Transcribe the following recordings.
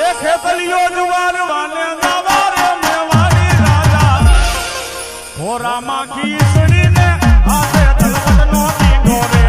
એ ખેતલીઓ જુવાર વાલે ગાવારે મેવાડી રાજા ઘોરામાં ખીસડીને હાથે તલવટનો દીનો રે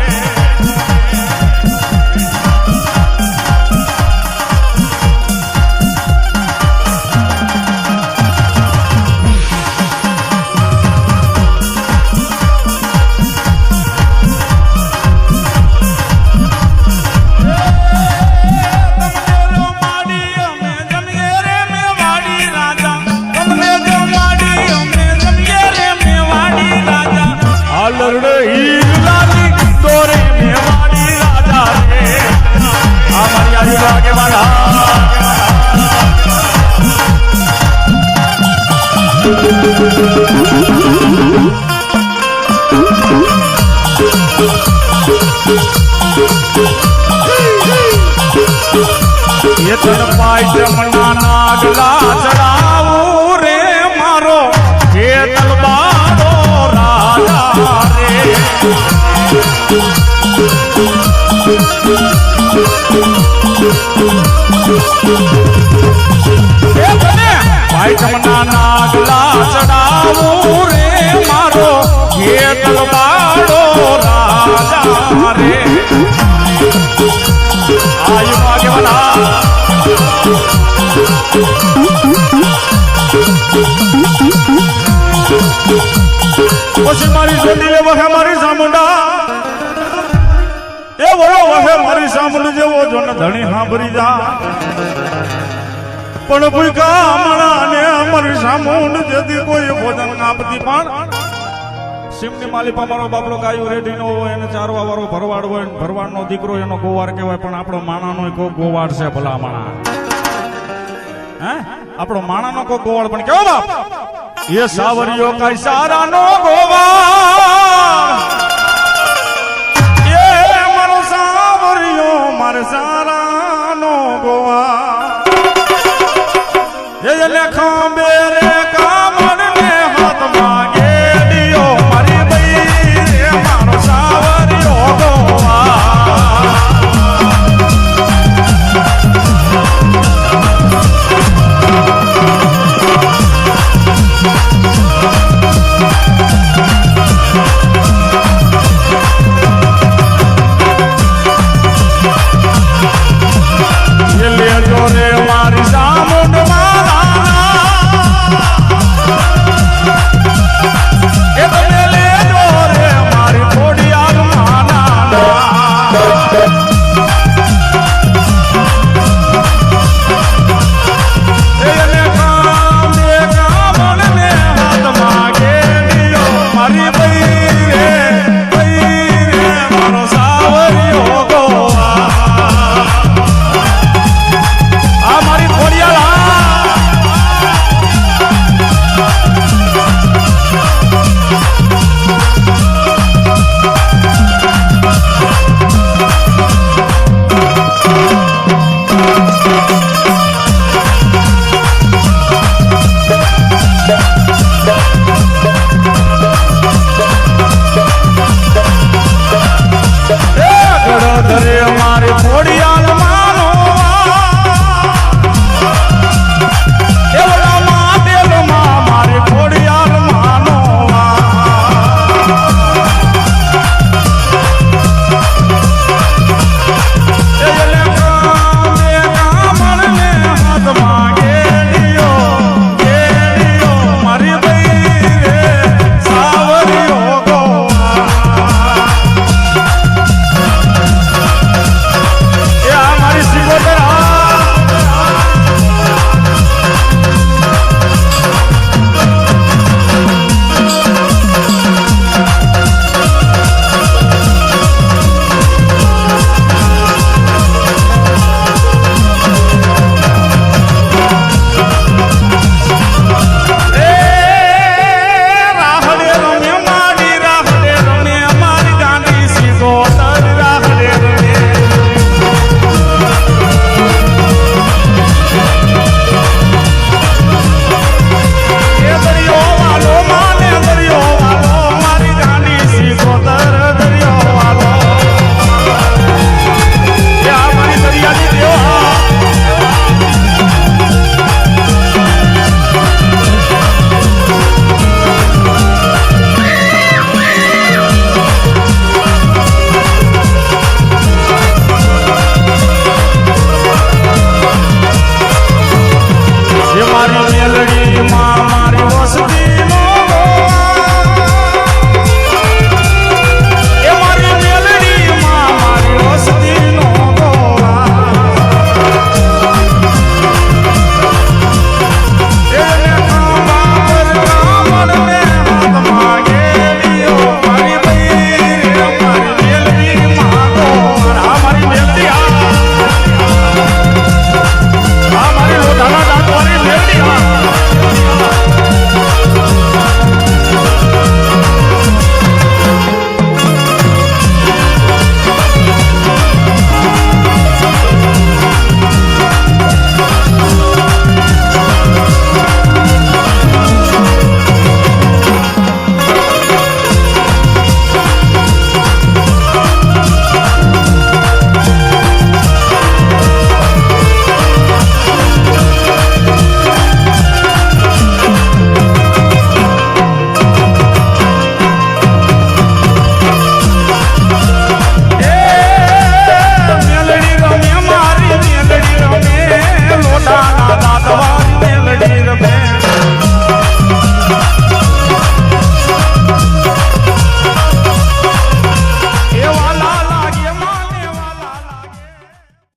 ये तड़पाई जमना नागला चढ़ाऊ रे मारो ये तलवारो राजा रे भाई जमना नागला चढ़ाऊ रे मारो ये तलवारो राजा रे आयु आगे बढ़ा પછી મારી જોડી વહે મારી સામુંડા એ વરો વહે મારી સામુંડ જેવો જો ને ધણી સાંભળી જા પણ ભૂકા હમણાં ને મારી સામુંડ જેથી કોઈ ભોજન આપતી પણ સિમની માલિપા મારો બાપડો ગાયો રેડીનો હોય એને ચારવા વાળો ભરવાડ હોય ભરવાડનો દીકરો એનો ગોવાર કહેવાય પણ આપણો માણાનો ગોવાડ છે ભલા માણા હે આપણો માણાનો કો ગોવાડ પણ કેવો બાપ ये सावरियो का सारा नो गोवार ये मारो सावरियो मारे सारा नो गोवार ये लेखा बेरे